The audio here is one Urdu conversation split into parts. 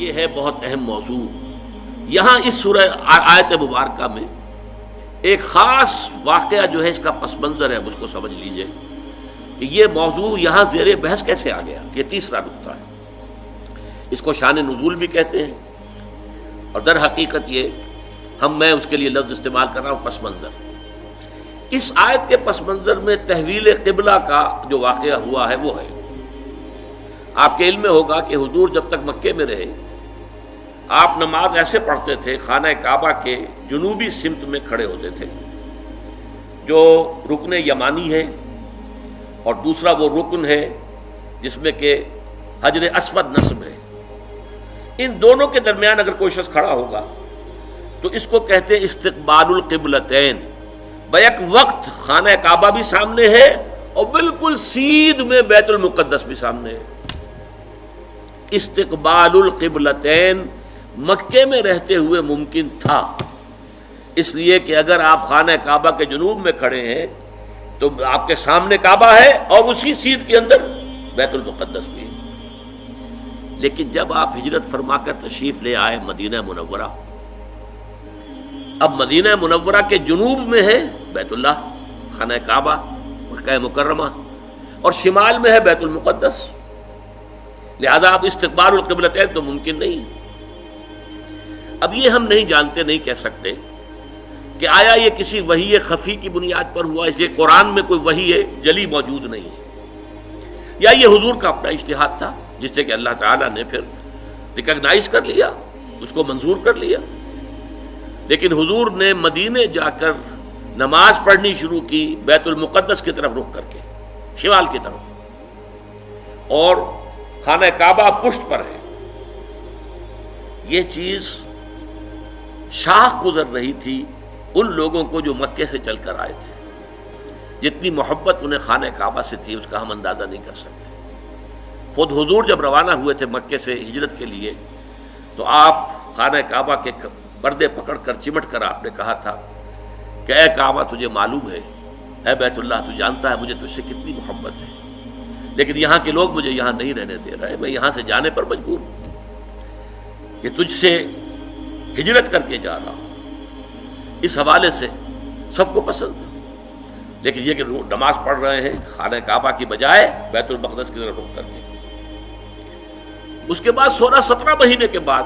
یہ ہے بہت اہم موضوع. یہاں اس سورہ آیت مبارکہ میں ایک خاص واقعہ جو ہے اس کا پس منظر ہے، اس کو سمجھ لیجئے کہ یہ موضوع یہاں زیر بحث کیسے آ گیا. یہ تیسرا نقطہ ہے. اس کو شان نزول بھی کہتے ہیں، اور در حقیقت یہ میں اس کے لیے لفظ استعمال کر رہا ہوں پس منظر. اس آیت کے پس منظر میں تحویل قبلہ کا جو واقعہ ہوا ہے وہ ہے. آپ کے علم میں ہوگا کہ حضور جب تک مکے میں رہے آپ نماز ایسے پڑھتے تھے، خانہ کعبہ کے جنوبی سمت میں کھڑے ہوتے تھے جو رکن یمانی ہے، اور دوسرا وہ رکن ہے جس میں کہ حجر اسود نصب ہے. ان دونوں کے درمیان اگر کوئی شخص کھڑا ہوگا تو اس کو کہتے ہیں استقبال القبلتین. بیک وقت خانہ کعبہ بھی سامنے ہے اور بالکل سیدھ میں بیت المقدس بھی سامنے ہے. استقبال القبلتین مکے میں رہتے ہوئے ممکن تھا، اس لیے کہ اگر آپ خانہ کعبہ کے جنوب میں کھڑے ہیں تو آپ کے سامنے کعبہ ہے اور اسی سیدھ کے اندر بیت المقدس بھی ہے. لیکن جب آپ ہجرت فرما کر تشریف لے آئے مدینہ منورہ، اب مدینہ منورہ کے جنوب میں ہے بیت اللہ خانہ کعبہ مکہ مکرمہ، اور شمال میں ہے بیت المقدس، لہذا اب استقبال القبلتین تو ممکن نہیں. اب یہ ہم نہیں جانتے، نہیں کہہ سکتے کہ آیا یہ کسی وحی خفی کی بنیاد پر ہوا، اس لیے قرآن میں کوئی وحی جلی موجود نہیں ہے، یا یہ حضور کا اپنا اجتہاد تھا جس سے کہ اللہ تعالیٰ نے پھر ریکگنائز کر لیا، اس کو منظور کر لیا. لیکن حضور نے مدینے جا کر نماز پڑھنی شروع کی بیت المقدس کی طرف رخ کر کے، شمال کی طرف، اور خانہ کعبہ پشت پر ہے. یہ چیز شاخ گزر رہی تھی ان لوگوں کو جو مکے سے چل کر آئے تھے. جتنی محبت انہیں خانہ کعبہ سے تھی اس کا ہم اندازہ نہیں کر سکتے. خود حضور جب روانہ ہوئے تھے مکے سے ہجرت کے لیے تو آپ خانہ کعبہ کے پردے پکڑ کر چمٹ کر آپ نے کہا تھا کہ اے کعبہ تجھے معلوم ہے، اے بیت اللہ تو جانتا ہے مجھے تجھ سے کتنی محبت ہے، لیکن یہاں کے لوگ مجھے یہاں نہیں رہنے دے رہے، میں یہاں سے جانے پر مجبور ہوں، کہ تجھ سے ہجرت کر کے جا رہا ہوں. اس حوالے سے سب کو پسند ہے. لیکن یہ کہ نماز پڑھ رہے ہیں خانہ کعبہ کی بجائے بیت المقدس کی طرف رخ کر کے. اس کے بعد 16-17 مہینے کے بعد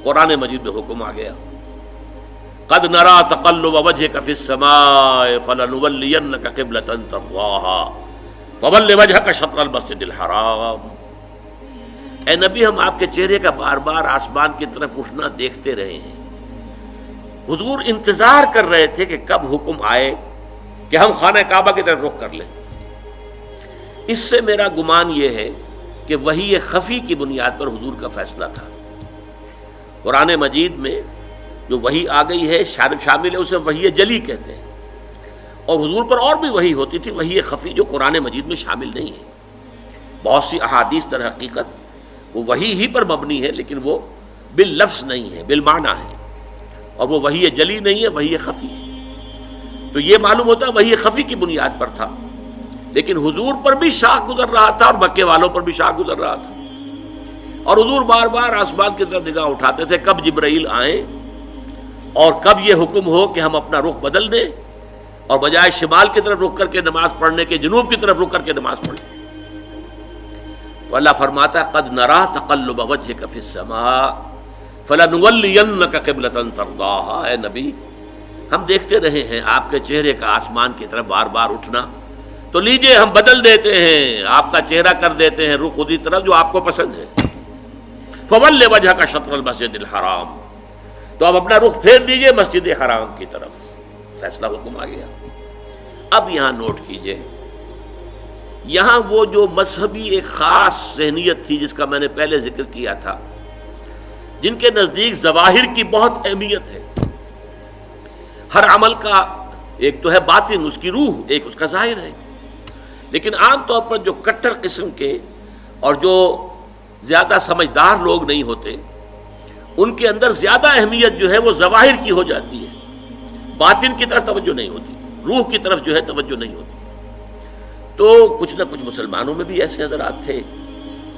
قرآن مجید میں حکم آ گیا، قد نرى تقلب وجهك في السماء فلنولينك قبلة ترضاها فول وجهك شطر المسجد الحرام. اے نبی ہم آپ کے چہرے کا بار بار آسمان کی طرف اٹھنا دیکھتے رہے ہیں. حضور انتظار کر رہے تھے کہ کب حکم آئے کہ ہم خانہ کعبہ کی طرف رخ کر لیں. اس سے میرا گمان یہ ہے کہ وحی خفی کی بنیاد پر حضور کا فیصلہ تھا. قرآن مجید میں جو وحی آ گئی ہے شامل ہے، اسے وحی جلی کہتے ہیں، اور حضور پر اور بھی وحی ہوتی تھی وحی خفی جو قرآن مجید میں شامل نہیں ہے. بہت سی احادیث در حقیقت وہ وحی ہی پر مبنی ہے، لیکن وہ باللفظ نہیں ہے، بالمعنی ہے، اور وہ وحی جلی نہیں ہے، وحی خفی ہے. تو یہ معلوم ہوتا ہے وحی خفی کی بنیاد پر تھا، لیکن حضور پر بھی شاخ گزر رہا تھا اور مکے والوں پر بھی شاخ گزر رہا تھا. اور حضور بار بار آسمان کی طرف نگاہ اٹھاتے تھے کب جبرائیل آئیں اور کب یہ حکم ہو کہ ہم اپنا رخ بدل دیں اور بجائے شمال کی طرف رخ کر کے نماز پڑھنے کے جنوب کی طرف رخ کر کے نماز پڑھیں. تو اللہ فرماتا ہے قد نرى تقلب وجهك في السماء فلنولينك قبلة ترضاها. اے نبی ہم دیکھتے رہے ہیں آپ کے چہرے کا آسمان کی طرف بار بار اٹھنا، تو لیجئے ہم بدل دیتے ہیں، آپ کا چہرہ کر دیتے ہیں رخ خودی طرف جو آپ کو پسند ہے. فول وجهك شطر المسجد الحرام، تو اب اپنا رخ پھیر دیجئے مسجد حرام کی طرف. فیصلہ حکم آ گیا. اب یہاں نوٹ کیجئے، یہاں وہ جو مذہبی ایک خاص ذہنیت تھی جس کا میں نے پہلے ذکر کیا تھا، جن کے نزدیک ظواہر کی بہت اہمیت ہے. ہر عمل کا ایک تو ہے باطن، اس کی روح، ایک اس کا ظاہر ہے. لیکن عام طور پر جو کٹر قسم کے اور جو زیادہ سمجھدار لوگ نہیں ہوتے، ان کے اندر زیادہ اہمیت جو ہے وہ ظواہر کی ہو جاتی ہے، باطن کی طرف توجہ نہیں ہوتی، روح کی طرف جو ہے توجہ نہیں ہوتی. تو کچھ نہ کچھ مسلمانوں میں بھی ایسے حضرات تھے،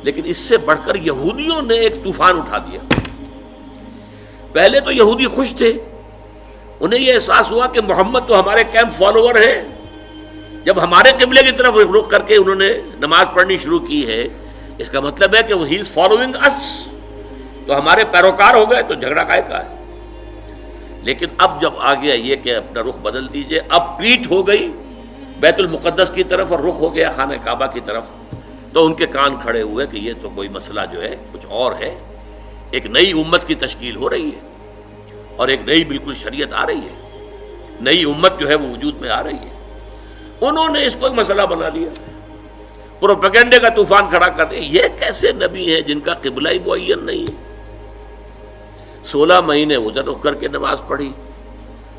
لیکن اس سے بڑھ کر یہودیوں نے ایک طوفان اٹھا دیا. پہلے تو یہودی خوش تھے، انہیں یہ احساس ہوا کہ محمد تو ہمارے کیمپ فالوور ہیں. جب ہمارے قبلے کی طرف رخ کر کے انہوں نے نماز پڑھنی شروع کی ہے، اس کا مطلب ہے کہ وہ ہی از فالوئنگ اس، تو ہمارے پیروکار ہو گئے، تو جھگڑا کائے کا ہے. لیکن اب جب آ گیا یہ کہ اپنا رخ بدل دیجئے، اب پیٹھ ہو گئی بیت المقدس کی طرف اور رخ ہو گیا خانہ کعبہ کی طرف، تو ان کے کان کھڑے ہوئے کہ یہ تو کوئی مسئلہ جو ہے کچھ اور ہے. ایک نئی امت کی تشکیل ہو رہی ہے اور ایک نئی بالکل شریعت آ رہی ہے، نئی امت جو ہے وہ وجود میں آ رہی ہے. انہوں نے اس کو ایک مسئلہ بنا لیا، پروپیگنڈے کا طوفان کھڑا کر دیا. یہ کیسے نبی ہیں جن کا قبلہ ہی معین نہیں ہے؟ 16 مہینے ادھر رخ کر کے نماز پڑھی.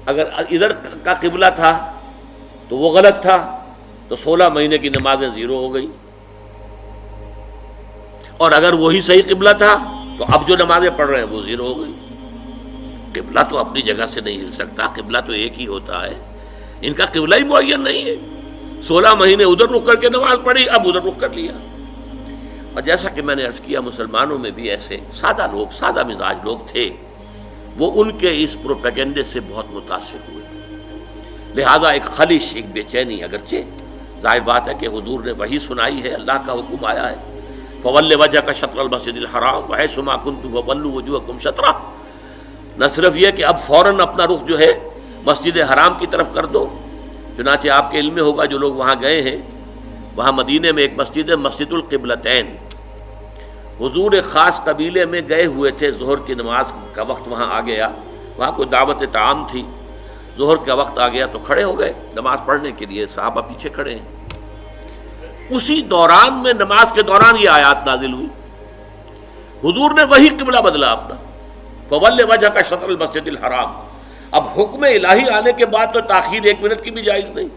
اگر ادھر کا قبلہ تھا تو وہ غلط تھا، تو 16 مہینے کی نمازیں زیرو ہو گئی. اور اگر وہی صحیح قبلہ تھا تو اب جو نمازیں پڑھ رہے ہیں وہ زیرو ہو گئی. قبلہ تو اپنی جگہ سے نہیں ہل سکتا، قبلہ تو ایک ہی ہوتا ہے. ان کا قبلہ ہی معین نہیں ہے. 16 مہینے ادھر رخ کر کے نماز پڑھی، اب ادھر رخ کر لیا. اور جیسا کہ میں نے عرض کیا، مسلمانوں میں بھی ایسے سادہ لوگ، سادہ مزاج لوگ تھے، وہ ان کے اس پروپیگنڈے سے بہت متاثر ہوئے. لہذا ایک خلش، ایک بے چینی، اگرچہ ظاہر بات ہے کہ حضور نے وحی سنائی ہے، اللہ کا حکم آیا ہے فَوَلِّ وَجْهَكَ شَطْرَ الْمَسْجِدِ الْحَرَامِ وَحَيْثُ مَا كُنتُمْ فَوَلُّوا وُجُوهَكُمْ شَطْرَهُ. نہ صرف یہ کہ اب فوراً اپنا رخ جو ہے مسجد حرام کی طرف کر دو، چنانچہ آپ کے علم میں ہوگا جو لوگ وہاں گئے ہیں، وہاں مدینے میں ایک مسجد ہے مسجد القبلتین. حضور ایک خاص قبیلے میں گئے ہوئے تھے، ظہر کی نماز کا وقت وہاں آ گیا، وہاں کوئی دعوت طعام تھی، ظہر کا وقت آ گیا تو کھڑے ہو گئے نماز پڑھنے کے لیے، صحابہ پیچھے کھڑے ہیں. اسی دوران میں، نماز کے دوران یہ آیات نازل ہوئی. حضور نے وہی قبلہ بدلا اپنا، فَوَلِّ وَجْهَكَ شَطْرَ الْمَسْجِدِ الْحَرَامِ. اب حکم الہی آنے کے بعد تو تاخیر 1 منٹ کی بھی جائز نہیں،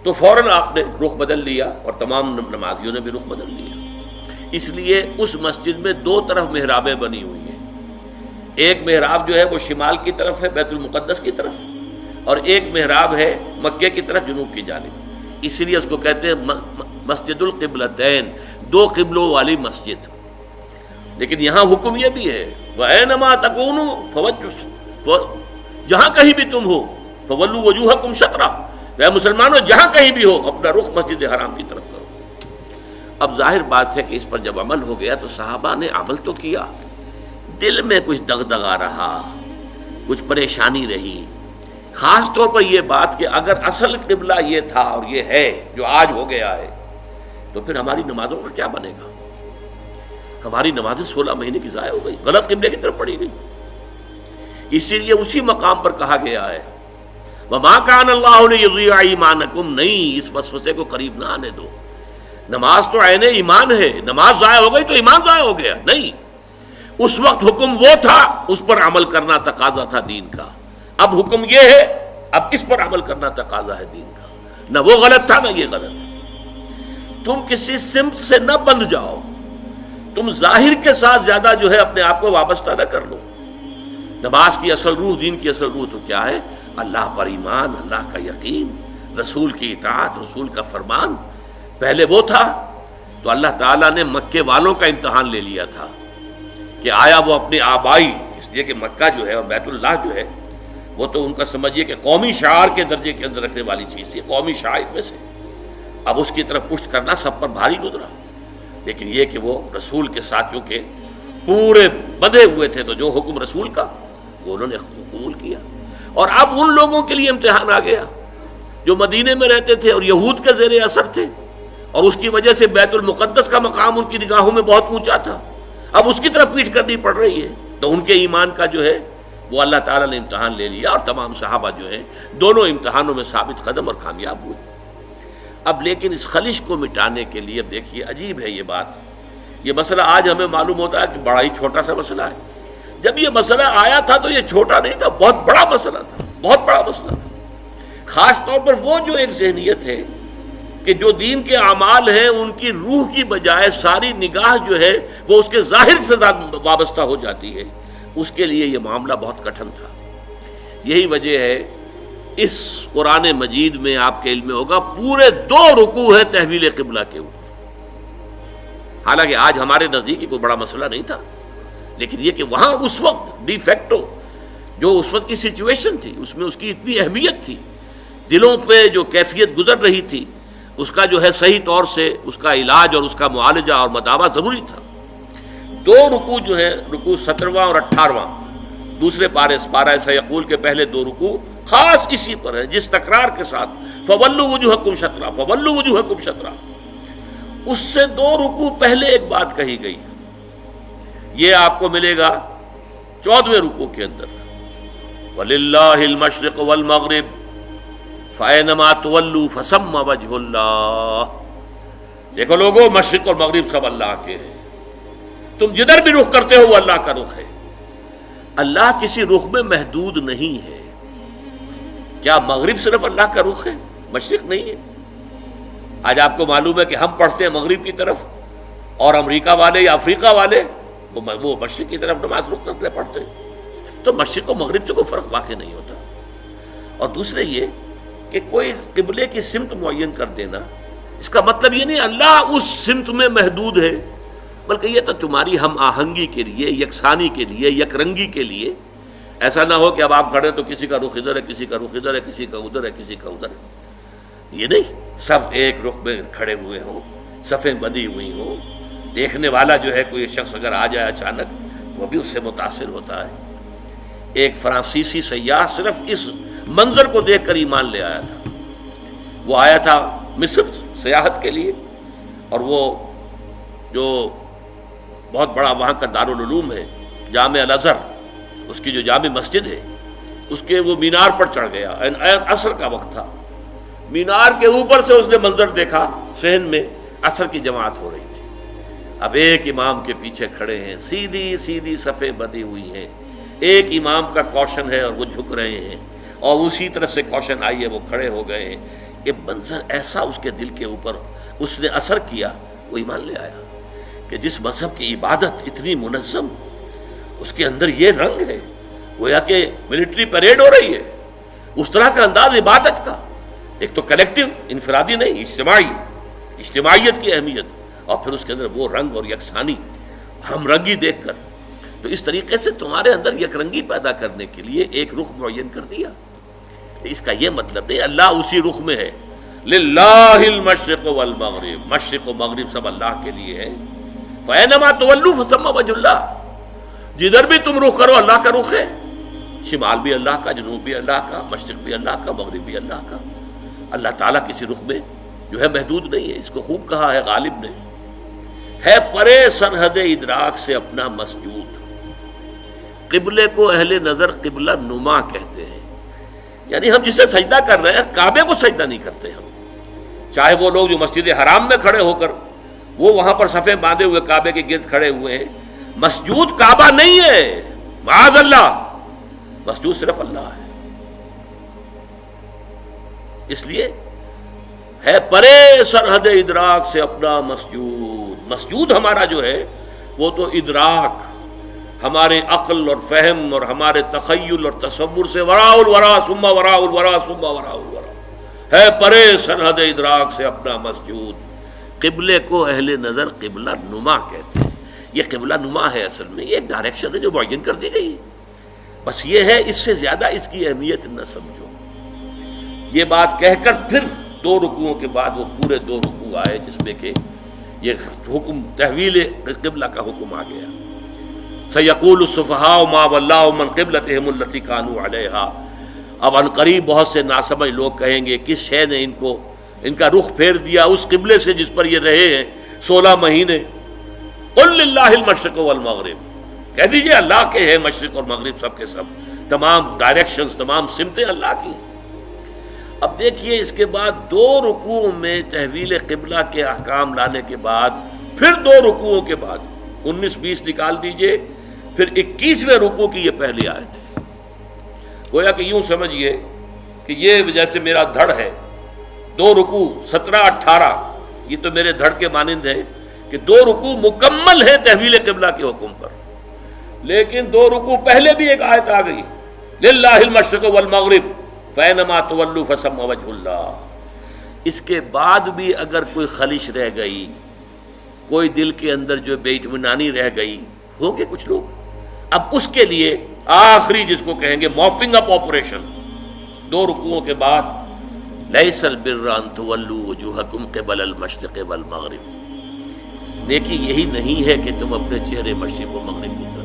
تو فوراً آپ نے رخ بدل لیا اور تمام نمازیوں نے بھی رخ بدل لیا. اس لیے اس مسجد میں 2 طرف محرابیں بنی ہوئی ہیں. ایک محراب جو ہے وہ شمال کی طرف ہے بیت المقدس کی طرف، اور ایک محراب ہے مکے کی طرف جنوب کی جانب. اس لیے اس کو کہتے ہیں مسجد القبلتین، 2 قبلوں والی مسجد. لیکن یہاں حکم یہ بھی ہے وَأَيْنَمَا تَكُونُوا فَوَجُّ، جہاں کہیں بھی تم ہو فَوَلُّوا وُجُوهَكُمْ شَطْرَهُ، اے مسلمانوں جہاں کہیں بھی ہو اپنا رخ مسجد حرام کی طرف کرو. اب ظاہر بات ہے کہ اس پر جب عمل ہو گیا تو صحابہ نے عمل تو کیا، دل میں کچھ دغدغہ رہا، کچھ پریشانی رہی. خاص طور پر یہ بات کہ اگر اصل قبلہ یہ تھا اور یہ ہے جو آج ہو گیا ہے، تو پھر ہماری نمازوں کا کیا بنے گا؟ ہماری نمازیں 16 مہینے کی ضائع ہو گئی، غلط قبلے کی طرف پڑھی گئی. اسی لیے اسی مقام پر کہا گیا ہے وَمَا كَانَ اللَّهُ لِيُضِيعَ إِيمَانَكُمْ، نہیں اس وسوسے کو قریب نہ آنے دو. نماز تو عین ایمان ہے، نماز ضائع ہو گئی تو ایمان ضائع ہو گیا؟ نہیں، اس وقت حکم وہ تھا، اس پر عمل کرنا تقاضا تھا دین کا. اب حکم یہ ہے، اب اس پر عمل کرنا تقاضا ہے دین کا. نہ وہ غلط تھا نہ یہ غلط ہے. تم کسی سمت سے نہ بندھ جاؤ، تم ظاہر کے ساتھ زیادہ جو ہے اپنے آپ کو وابستہ نہ کر لو. نماز کی اصل روح، دین کی اصل روح تو کیا ہے؟ اللہ پر ایمان، اللہ کا یقین، رسول کی اطاعت، رسول کا فرمان. پہلے وہ تھا تو اللہ تعالیٰ نے مکے والوں کا امتحان لے لیا تھا کہ آیا وہ اپنی آبائی، اس لیے کہ مکہ جو ہے اور بیت اللہ جو ہے وہ تو ان کا سمجھیے کہ قومی شعار کے درجے کے اندر رکھنے والی چیز تھی، قومی شعائر میں سے. اب اس کی طرف پشت کرنا سب پر بھاری گزرا. لیکن یہ کہ وہ رسول کے ساتھیوں کے پورے بدھے ہوئے تھے، تو جو حکم رسول کا وہ انہوں نے قبول کیا. اور اب ان لوگوں کے لیے امتحان آ گیا جو مدینے میں رہتے تھے اور یہود کے زیر اثر تھے، اور اس کی وجہ سے بیت المقدس کا مقام ان کی نگاہوں میں بہت اونچا تھا. اب اس کی طرف پیٹھ کرنی پڑ رہی ہے، تو ان کے ایمان کا جو ہے وہ اللہ تعالیٰ نے امتحان لے لیا، اور تمام صحابہ جو ہیں دونوں امتحانوں میں ثابت قدم اور کامیاب ہوئے. اب لیکن اس خلش کو مٹانے کے لیے، اب دیکھیے عجیب ہے یہ بات، یہ مسئلہ آج ہمیں معلوم ہوتا ہے کہ بڑا ہی چھوٹا سا مسئلہ ہے. جب یہ مسئلہ آیا تھا تو یہ چھوٹا نہیں تھا، بہت بڑا مسئلہ تھا، بہت بڑا مسئلہ تھا. خاص طور پر وہ جو ایک ذہنیت ہے کہ جو دین کے اعمال ہیں ان کی روح کی بجائے ساری نگاہ جو ہے وہ اس کے ظاہر سے وابستہ ہو جاتی ہے، اس کے لیے یہ معاملہ بہت کٹھن تھا. یہی وجہ ہے اس قرآن مجید میں آپ کے علم میں ہوگا پورے 2 رکوع ہیں تحویل قبلہ کے اوپر. حالانکہ آج ہمارے نزدیک کوئی بڑا مسئلہ نہیں تھا، لیکن یہ کہ وہاں اس وقت ڈی فیکٹو جو اس وقت کی سچویشن تھی اس میں اس کی اتنی اہمیت تھی، دلوں پہ جو کیفیت گزر رہی تھی اس کا جو ہے صحیح طور سے اس کا علاج اور اس کا معالجہ اور مداوع ضروری تھا۔ دو رکوع جو ہے، رکوع 17واں اور 18واں، دوسرے پارہ سیقول کے پہلے دو رکوع خاص اسی پر ہے، جس تکرار کے ساتھ فَوَلُّوا وُجُوهَكُمْ شَطْرَهُ فَوَلُّوا وُجُوهَكُمْ شَطْرَهُ، اس سے دو رکوع پہلے ایک بات کہی گئی، یہ آپ کو ملے گا 14ویں رکوع کے اندر، وَلِلَّهِ الْمَشْرِقُ وَالْمَغْرِبُ فَأَيْنَمَا تُوَلُّوا فَثَمَّ وَجْهُ اللَّهِ۔ دیکھو لوگوں، مشرق اور مغرب سب اللہ کے ہیں، تم جدھر بھی رخ کرتے ہو وہ اللہ کا رخ ہے۔ اللہ کسی رخ میں محدود نہیں ہے۔ کیا مغرب صرف اللہ کا رخ ہے، مشرق نہیں ہے؟ آج آپ کو معلوم ہے کہ ہم پڑھتے ہیں مغرب کی طرف، اور امریکہ والے یا افریقہ والے وہ مشرق کی طرف نماز رخ کرتے پڑھتے ہیں۔ تو مشرق و مغرب سے کوئی فرق واقع نہیں ہوتا۔ اور دوسرے یہ کہ کوئی قبلے کی سمت معین کر دینا، اس کا مطلب یہ نہیں اللہ اس سمت میں محدود ہے، بلکہ یہ تو تمہاری ہم آہنگی کے لیے، یکسانی کے لیے، یک رنگی کے لیے۔ ایسا نہ ہو کہ اب آپ کھڑے تو کسی کا رخ ادھر ہے، کسی کا رخ ادھر ہے، کسی کا ادھر ہے، کسی کا ادھر ہے، یہ نہیں، سب ایک رخ میں کھڑے ہوئے ہوں، صفیں بندھی ہوئی ہوں، دیکھنے والا جو ہے کوئی شخص اگر آ جائے اچانک وہ بھی اس سے متاثر ہوتا ہے۔ ایک فرانسیسی سیاح صرف اس منظر کو دیکھ کر ایمان لے آیا تھا۔ وہ آیا تھا مصر سیاحت کے لیے، اور وہ جو بہت بڑا وہاں کا دارالعلوم ہے جامع الازہر، اس کی جو جامع مسجد ہے، اس کے وہ مینار پر چڑھ گیا، عصر کا وقت تھا، مینار کے اوپر سے اس نے منظر دیکھا، صحن میں عصر کی جماعت ہو رہی تھی۔ اب ایک امام کے پیچھے کھڑے ہیں، سیدھی سیدھی صفیں بندھی ہوئی ہیں، ایک امام کا کوشن ہے اور وہ جھک رہے ہیں، اور اسی طرح سے کوشن آئی ہے وہ کھڑے ہو گئے ہیں۔ یہ منظر ایسا اس کے دل کے اوپر اس نے اثر کیا، وہ ایمان لے آیا کہ جس مذہب کی عبادت اتنی منظم، اس کے اندر یہ رنگ ہے، گویا کہ ملٹری پریڈ ہو رہی ہے، اس طرح کا انداز عبادت کا، ایک تو کلیکٹیو، انفرادی نہیں، اجتماعیت کی اہمیت، اور پھر اس کے اندر وہ رنگ اور یکسانی، ہم رنگی دیکھ کر۔ تو اس طریقے سے تمہارے اندر یک رنگی پیدا کرنے کے لیے ایک رخ معین کر دیا۔ اس کا یہ مطلب نہیں اللہ اسی رخ میں ہے، للہ المشرق والمغرب، مشرق و مغرب سب اللہ کے لیے ہے۔ فَأَيْنَمَا تُوَلُّوا فَثَمَّ وَجْهُ اللَّهِ، جدھر بھی تم رخ کرو اللہ کا رخ ہے، شمال بھی اللہ کا، جنوب بھی اللہ کا، مشرق بھی اللہ کا، مغرب بھی اللہ کا۔ اللہ تعالیٰ کسی رخ میں جو ہے محدود نہیں ہے۔ اس کو خوب کہا ہے غالب نے، ہے پرے سرحد ادراک سے اپنا مسجود۔ قبلے کو اہل نظر قبلہ نما کہتے ہیں، یعنی ہم جسے سجدہ کر رہے ہیں کعبے کو سجدہ نہیں کرتے ہم، چاہے وہ لوگ جو مسجد حرام میں کھڑے ہو کر وہ وہاں پر صفیں باندھے ہوئے کعبے کے گرد کھڑے ہوئے ہیں، مسجود کعبہ نہیں ہے، معاذ اللہ، مسجود صرف اللہ ہے۔ اس لیے ہے پرے سرحد ادراک سے اپنا مسجود۔ مسجود ہمارا جو ہے وہ تو ادراک، ہمارے عقل اور فہم اور ہمارے تخیل اور تصور سے وراء الورا ثم وراء الورا ثم وراء الورا، ہے پرے سرحد ادراک سے اپنا مسجود۔ قبلے کو اہل نظر قبلہ نما کہتے ہیں۔ یہ قبلہ نما ہے، اصل میں یہ ایک ڈائریکشن ہے جو معین کر دی گئی ہے، بس یہ ہے اس سے زیادہ اس کی اہمیت نہ سمجھو۔ یہ بات کہہ کر پھر دو رکوعوں کے بعد وہ پورے دو رکوع آئے جس میں کہ یہ حکم تحویل قبلہ کا حکم آ گیا۔ سَيَقُولُ السُّفَهَاءُ مَا وَلَّاهُمْ مَنْ قِبْلَتِهِمُ الَّتِي كَانُوا عَلَيْهَا، اب عن قریب بہت سے ناسمجھ لوگ کہیں گے کس شے نے ان کا رخ پھیر دیا اس قبلے سے جس پر یہ رہے ہیں 16 مہینے۔ قُلْ لِلَّهِ الْمَشْرِقُ وَالْمَغْرِبُ، کہہ دیجئے اللہ کے ہیں مشرق اور مغرب، سب کے سب، تمام ڈائریکشنز، تمام سمتیں اللہ کی ہیں۔ اب دیکھیے اس کے بعد دو رکوع میں تحویل قبلہ کے احکام لانے کے بعد پھر دو رکوعوں کے بعد 19-20 نکال دیجئے، پھر 21ویں رکوع کی یہ پہلی آیت ہے۔ گویا کہ یوں سمجھیے کہ یہ جیسے میرا دھڑ ہے، دو رکوع 17-18 یہ تو میرے دھڑ کے مانند ہے کہ دو رکوع مکمل ہے تحویل قبلہ کے حکم پر، لیکن دو رکوع پہلے بھی ایک آیت آ گئی، للہ المشرق والمغرب فَأَيْنَمَا تُوَلُّوا فَثَمَّ وَجْهُ اللَّهِ۔ اس کے بعد بھی اگر کوئی خلش رہ گئی، کوئی دل کے اندر جو بے اطمینانی رہ گئی ہوگے کچھ لوگ، اب اس کے لیے آخری جس کو کہیں گے موپنگ اپ آپریشن، 2 رکوعوں کے بعد لیس البر ان تولوا وجوہکم قبل المشرق والمغرب، نیکی یہی نہیں ہے کہ تم اپنے چہرے مشرق و مغرب کی طرف